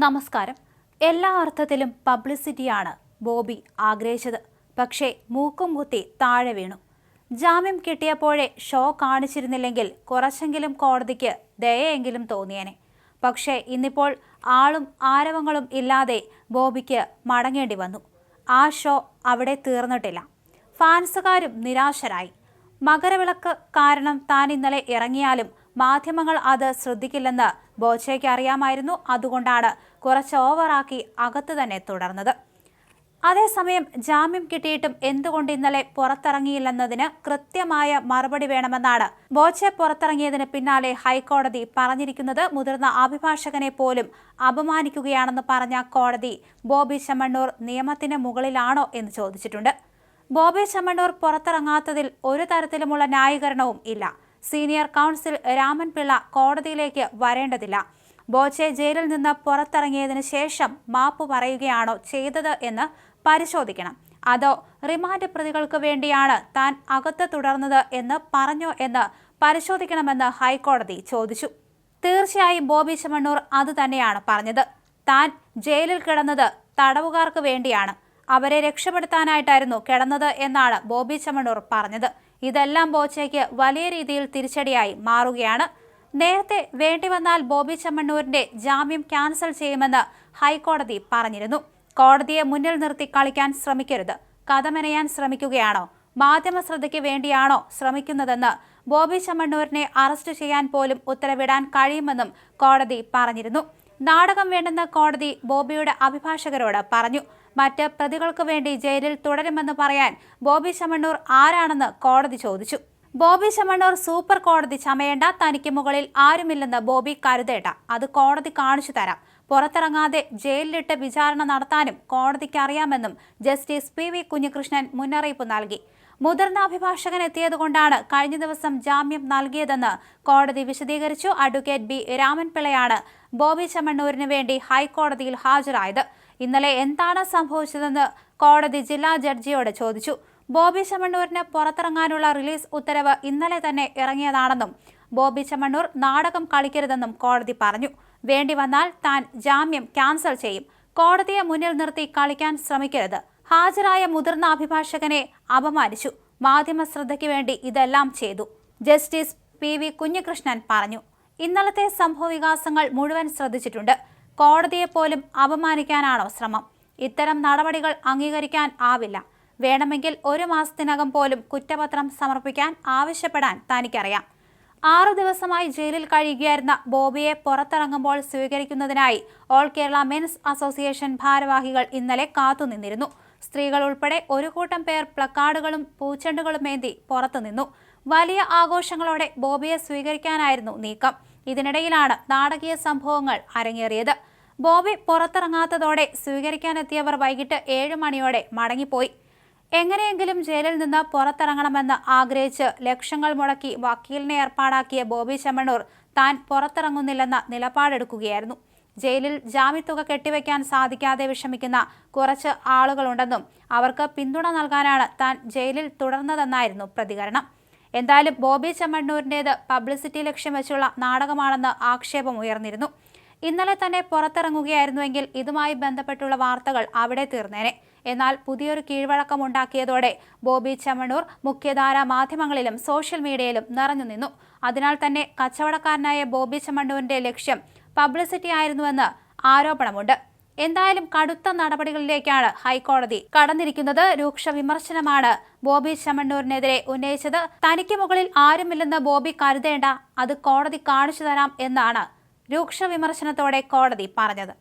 നമസ്കാരം. എല്ലാ അർത്ഥത്തിലും പബ്ലിസിറ്റിയാണ് ബോബി ആഗ്രഹിച്ചത്. പക്ഷേ മൂക്കും കുത്തി താഴെ വീണു. ജാമ്യം കിട്ടിയപ്പോഴേ ഷോ കാണിച്ചിരുന്നില്ലെങ്കിൽ കുറച്ചെങ്കിലും കോടതിക്ക് ദയയെങ്കിലും തോന്നിയേനെ. പക്ഷേ ഇന്നിപ്പോൾ ആളും ആരവങ്ങളും ഇല്ലാതെ ബോബിക്ക് മടങ്ങേണ്ടി വന്നു. ആ ഷോ അവിടെ തീർന്നിട്ടില്ല. ഫാൻസുകാരും നിരാശരായി. മകരവിളക്ക് കാരണം താൻ ഇന്നലെ ഇറങ്ങിയാലും മാധ്യമങ്ങൾ അത് ശ്രദ്ധിക്കില്ലെന്ന് ബോച്ചയ്ക്ക് അറിയാമായിരുന്നു. അതുകൊണ്ടാണ് കുറച്ച് ഓവറാക്കി അകത്ത് തന്നെ തുടർന്നത്. അതേസമയം ജാമ്യം കിട്ടിയിട്ടും എന്തുകൊണ്ട് ഇന്നലെ പുറത്തിറങ്ങിയില്ലെന്നതിന് കൃത്യമായ മറുപടി വേണമെന്നാണ് ബോച്ചെ പുറത്തിറങ്ങിയതിന് പിന്നാലെ ഹൈക്കോടതി പറഞ്ഞിരിക്കുന്നത്. മുതിർന്ന അഭിഭാഷകനെ പോലും അപമാനിക്കുകയാണെന്ന് പറഞ്ഞ കോടതി ബോബി ചെമ്മണ്ണൂർ നിയമത്തിന് മുകളിലാണോ എന്ന് ചോദിച്ചിട്ടുണ്ട്. ബോബി ചെമ്മണ്ണൂർ പുറത്തിറങ്ങാത്തതിൽ ഒരു തരത്തിലുമുള്ള ന്യായീകരണവും ഇല്ല. സീനിയർ കൗൺസിൽ രാമൻ പിള്ള കോടതിയിലേക്ക് വരേണ്ടതില്ല. ബോച്ചെ ജയിലിൽ നിന്ന് പുറത്തിറങ്ങിയതിനു ശേഷം മാപ്പ് പറയുകയാണോ ചെയ്തത് എന്ന് പരിശോധിക്കണം. അതോ റിമാൻഡ് പ്രതികൾക്ക് വേണ്ടിയാണ് താൻ അകത്ത് തുടർന്നത് എന്ന് പറഞ്ഞോ എന്ന് പരിശോധിക്കണമെന്ന് ഹൈക്കോടതി ചോദിച്ചു. തീർച്ചയായും ബോബി ചെമ്മണ്ണൂർ അത് തന്നെയാണ് പറഞ്ഞത്. താൻ ജയിലിൽ കിടന്നത് തടവുകാർക്ക് വേണ്ടിയാണ്, അവരെ രക്ഷപ്പെടുത്താനായിട്ടായിരുന്നു കിടന്നത് എന്നാണ് ബോബി ചെമ്മണ്ണൂർ പറഞ്ഞത്. ഇതെല്ലാം ബോച്ചയ്ക്ക് വലിയ രീതിയിൽ തിരിച്ചടിയായി മാറുകയാണ്. നേരത്തെ വേണ്ടിവന്നാൽ ബോബി ചെമ്മണ്ണൂരിന്റെ ജാമ്യം ക്യാൻസൽ ചെയ്യുമെന്ന് ഹൈക്കോടതി പറഞ്ഞിരുന്നു. കോടതിയെ മുന്നിൽ നിർത്തി കളിക്കാൻ ശ്രമിക്കരുത്. കഥ മെനയാൻ ശ്രമിക്കുകയാണോ, മാധ്യമ ശ്രദ്ധയ്ക്ക് വേണ്ടിയാണോ ശ്രമിക്കുന്നതെന്ന് ബോബി ചെമ്മണ്ണൂരിനെ അറസ്റ്റ് ചെയ്യാൻ പോലും ഉത്തരവിടാൻ കഴിയുമെന്നും കോടതി പറഞ്ഞിരുന്നു. നാടകം വേണ്ടെന്ന് കോടതി ബോബിയുടെ അഭിഭാഷകരോട് പറഞ്ഞു. മറ്റ് പ്രതികൾക്ക് വേണ്ടി ജയിലിൽ തുടരുമെന്ന് പറയാൻ ബോബി ചെമ്മണ്ണൂർ ആരാണെന്ന് കോടതി ചോദിച്ചു. ബോബി ചെമ്മണ്ണൂർ സൂപ്പർ കോടതി ചമയേണ്ട, തനിക്ക് മുകളിൽ ആരുമില്ലെന്ന് ബോബി കരുതേണ്ട, അത് കോടതി കാണിച്ചു തരാം. പുറത്തിറങ്ങാതെ ജയിലിലിട്ട് വിചാരണ നടത്താനും കോടതിക്ക് അറിയാമെന്നും ജസ്റ്റിസ് PV കുഞ്ഞികൃഷ്ണൻ മുന്നറിയിപ്പ് നൽകി. മുതിർന്ന അഭിഭാഷകൻ എത്തിയതുകൊണ്ടാണ് കഴിഞ്ഞ ദിവസം ജാമ്യം നൽകിയതെന്ന് കോടതി വിശദീകരിച്ചു. അഡ്വക്കേറ്റ് B രാമൻപിള്ളയാണ് ബോബി ചെമ്മണ്ണൂരിന് വേണ്ടി ഹൈക്കോടതിയിൽ ഹാജരായത്. ഇന്നലെ എന്താണ് സംഭവിച്ചതെന്ന് കോടതി ജില്ലാ ജഡ്ജിയോട് ചോദിച്ചു. ബോബി ചെമ്മണ്ണൂരിന് പുറത്തിറങ്ങാനുള്ള റിലീസ് ഉത്തരവ് ഇന്നലെ തന്നെ ഇറങ്ങിയതാണെന്നും ബോബി ചെമ്മണ്ണൂർ നാടകം കളിക്കരുതെന്നും കോടതി പറഞ്ഞു. വേണ്ടി വന്നാൽ താൻ ജാമ്യം ക്യാൻസൽ ചെയ്യും. കോടതിയെ മുന്നിൽ നിർത്തി കളിക്കാൻ ശ്രമിക്കരുത്. ഹാജരായ മുതിർന്ന അഭിഭാഷകനെ അപമാനിച്ചു. മാധ്യമ ശ്രദ്ധയ്ക്ക് വേണ്ടി ഇതെല്ലാം ചെയ്തു, ജസ്റ്റിസ് PV കുഞ്ഞികൃഷ്ണൻ പറഞ്ഞു. ഇന്നലത്തെ സംഭവവികാസങ്ങൾ മുഴുവൻ ശ്രദ്ധിച്ചിട്ടുണ്ട്. കോടതിയെപ്പോലും അപമാനിക്കാനാണോ ശ്രമം? ഇത്തരം നടപടികൾ അംഗീകരിക്കാൻ ആവില്ല. വേണമെങ്കിൽ 1 മാസത്തിനകം പോലും കുറ്റപത്രം സമർപ്പിക്കാൻ ആവശ്യപ്പെടാൻ തനിക്കറിയാം. 6 ദിവസമായി ജയിലിൽ കഴിയുകയായിരുന്ന ബോബിയെ പുറത്തിറങ്ങുമ്പോൾ സ്വീകരിക്കുന്നതിനായി ഓൾ കേരള മെൻസ് അസോസിയേഷൻ ഭാരവാഹികൾ ഇന്നലെ കാത്തുനിന്നിരുന്നു. സ്ത്രീകൾ ഉൾപ്പെടെ ഒരു കൂട്ടം പേർ പ്ലക്കാർഡുകളും പൂച്ചെണ്ടുകളും ഏന്തി പുറത്തുനിന്നു. വലിയ ആഘോഷങ്ങളോടെ ബോബിയെ സ്വീകരിക്കാനായിരുന്നു നീക്കം. ഇതിനിടയിലാണ് നാടകീയ സംഭവങ്ങൾ അരങ്ങേറിയത്. ബോബി പുറത്തിറങ്ങാത്തതോടെ സ്വീകരിക്കാനെത്തിയവർ വൈകിട്ട് 7 മണിയോടെ മടങ്ങിപ്പോയി. എങ്ങനെയെങ്കിലും ജയിലിൽ നിന്ന് പുറത്തിറങ്ങണമെന്ന് ആഗ്രഹിച്ച് ലക്ഷങ്ങൾ മുടക്കി വക്കീലിനെ ഏർപ്പാടാക്കിയ ബോബി ചെമ്മണ്ണൂർ താൻ പുറത്തിറങ്ങുന്നില്ലെന്ന നിലപാടെടുക്കുകയായിരുന്നു. ജയിലിൽ ജാമ്യത്തുക കെട്ടിവെക്കാൻ സാധിക്കാതെ വിഷമിക്കുന്ന കുറച്ച് ആളുകളുണ്ടെന്നും അവർക്ക് പിന്തുണ നൽകാനാണ് താൻ ജയിലിൽ തുടർന്നതെന്നായിരുന്നു പ്രതികരണം. എന്തായാലും ബോബി ചെമ്മണ്ണൂരിൻ്റേത് പബ്ലിസിറ്റി ലക്ഷ്യം വെച്ചുള്ള നാടകമാണെന്ന് ആക്ഷേപമുയർന്നിരുന്നു. ഇന്നലെ തന്നെ പുറത്തിറങ്ങുകയായിരുന്നുവെങ്കിൽ ഇതുമായി ബന്ധപ്പെട്ടുള്ള വാർത്തകൾ അവിടെ തീർന്നേനെ. എന്നാൽ പുതിയൊരു കീഴ്വഴക്കമുണ്ടാക്കിയതോടെ ബോബി ചെമ്മണ്ണൂർ മുഖ്യധാരാ മാധ്യമങ്ങളിലും സോഷ്യൽ മീഡിയയിലും നിറഞ്ഞു നിന്നു. അതിനാൽ തന്നെ കച്ചവടക്കാരനായ ബോബി ചെമ്മണ്ണൂരിന്റെ ലക്ഷ്യം പബ്ലിസിറ്റി ആയിരുന്നുവെന്ന് ആരോപണമുണ്ട്. എന്തായാലും കടുത്ത നടപടികളിലേക്കാണ് ഹൈക്കോടതി കടന്നിരിക്കുന്നത്. രൂക്ഷ വിമർശനമാണ് ബോബി ചെമ്മണ്ണൂരിനെതിരെ ഉന്നയിച്ചത്. തനിക്ക് മുകളിൽ ആരുമില്ലെന്ന് ബോബി കരുതേണ്ട, അത് കോടതി കാണിച്ചു തരാം എന്നാണ് രൂക്ഷ വിമർശനത്തോടെ കോടതി പറഞ്ഞത്.